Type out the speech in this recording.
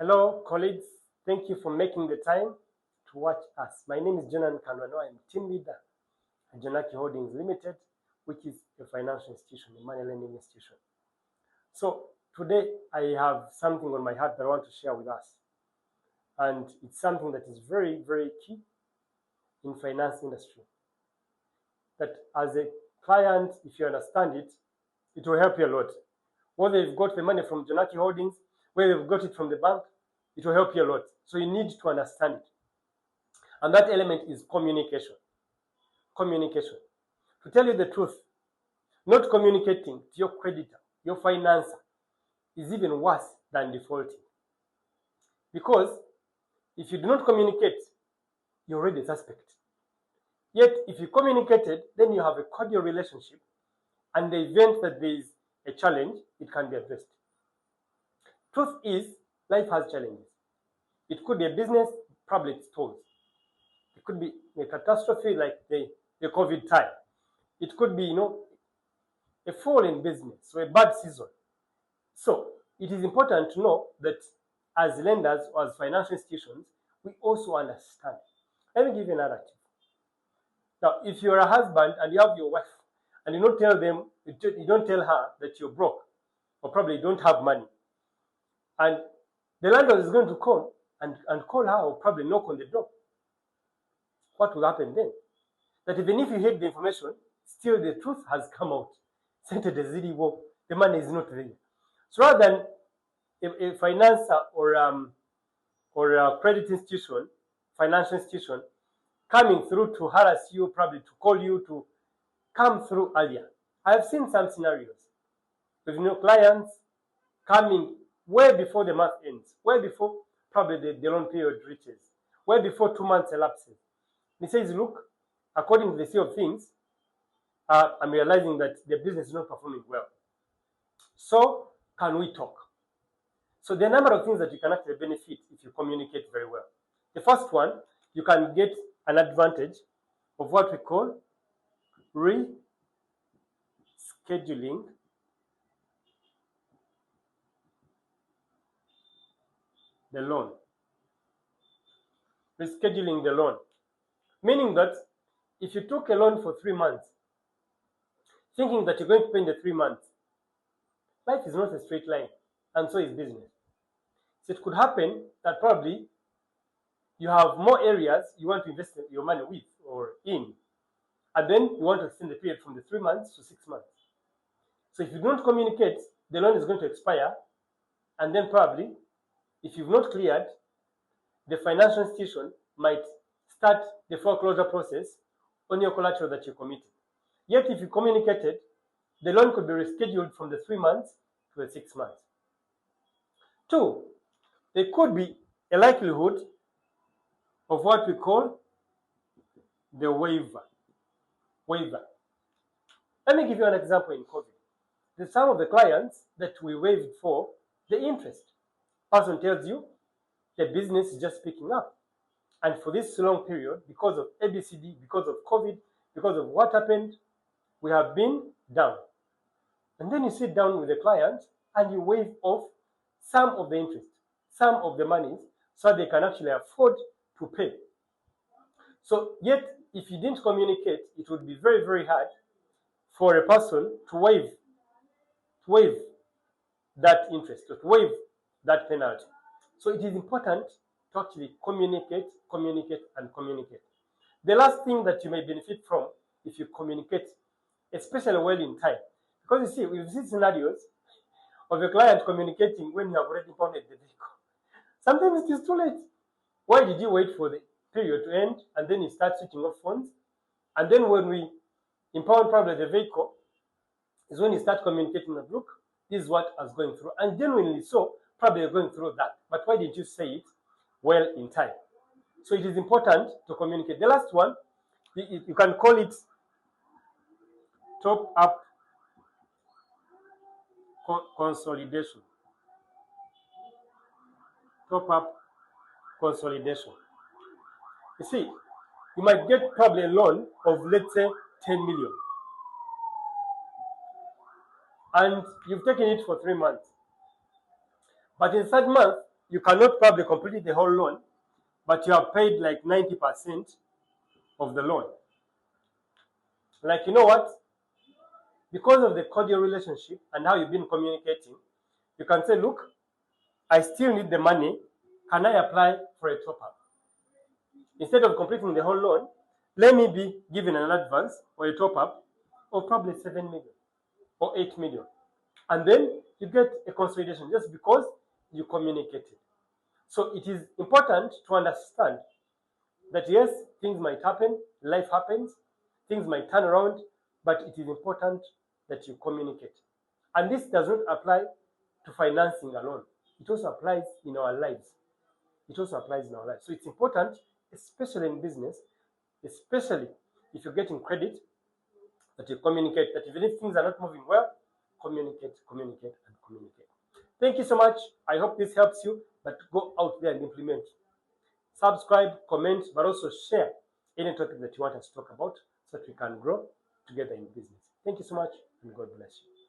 Hello, colleagues. Thank you for making the time to watch us. My name is Jonan Kanwano. I'm team leader at Janaki Holdings Limited, which is a financial institution, a money lending institution. So today I have something on my heart that I want to share with us. And it's something that is very, very key in finance industry. That as a client, if you understand it, it will help you a lot. Whether you've got the money from Janaki Holdings, whether you've got it from the bank, it will help you a lot. So you need to understand it. And that element is communication. Communication. To tell you the truth, not communicating to your creditor, your financer, is even worse than defaulting. Because if you do not communicate, you're already suspect. Yet, if you communicated, then you have a cordial relationship, and the event that there is a challenge, it can be addressed. Truth is, life has challenges. It could be a business, probably it stalls. It could be a catastrophe like the COVID time. It could be, a fall in business or a bad season. So it is important to know that as lenders or as financial institutions, we also understand. Let me give you a narrative. Now, if you're a husband and you have your wife and you don't tell her that you're broke or probably you don't have money, and the landlord is going to come and call her or probably knock on the door, what will happen then? That even if you hid the information, still the truth has come out. The money is not there. So rather than a financer or a credit institution, financial institution, coming through to harass you, probably to call you to come through earlier. I have seen some scenarios with clients coming way before the month ends, way before probably the loan period reaches, way before 2 months elapses. He says, look, according to the state of things, I'm realizing that the business is not performing well. So can we talk? So there are a number of things that you can actually benefit if you communicate very well. The first one, you can get an advantage of what we call rescheduling the loan. Rescheduling the loan. Meaning that if you took a loan for 3 months, thinking that you're going to pay in the 3 months, life is not a straight line, and so is business. So it could happen that probably you have more areas you want to invest your money with or in, and then you want to extend the period from the 3 months to 6 months. So if you don't communicate, the loan is going to expire, and then probably, if you've not cleared, the financial institution might start the foreclosure process on your collateral that you committed. Yet if you communicated, the loan could be rescheduled from the 3 months to the 6 months. 2, there could be a likelihood of what we call the waiver. Let me give you an example in COVID. There's some of the clients that we waived for the interest. Person tells you the business is just picking up. And for this long period, because of ABCD, because of COVID, because of what happened, we have been down. And then you sit down with the client and you waive off some of the interest, some of the monies, so they can actually afford to pay. So yet, if you didn't communicate, it would be very, very hard for a person to waive that interest, to waive that penalty. So it is important to actually communicate. The last thing that you may benefit from if you communicate, especially well in time, because you see, we've seen scenarios of a client communicating when you have already impounded the vehicle. Sometimes it is too late. Why did you wait for the period to end and then you start switching off phones? And then when we impound probably the vehicle, is when you start communicating with, look, this is what I was going through. And genuinely so, probably you're going through that. But why did you say it well in time? So it is important to communicate. The last one, you can call it top-up consolidation. Top-up consolidation. You see, you might get probably a loan of, let's say, 10 million. And you've taken it for 3 months. But in the third month, you cannot probably complete the whole loan, but you have paid like 90% of the loan. Like, you know what? Because of the cordial relationship and how you've been communicating, you can say, look, I still need the money. Can I apply for a top-up? Instead of completing the whole loan, let me be given an advance or a top-up of probably 7 million or 8 million. And then you get a consolidation just because you communicated. So it is important to understand that yes, things might happen, life happens, things might turn around, but it is important that you communicate. And this does not apply to financing alone. It also applies in our lives. It also applies in our lives. So it's important, especially in business, especially if you're getting credit, that you communicate, that even if things are not moving well, communicate, communicate, and communicate. Thank you so much. I hope this helps you, but go out there and implement. Subscribe, comment, but also share any topic that you want us to talk about so that we can grow together in business. Thank you so much, and God bless you.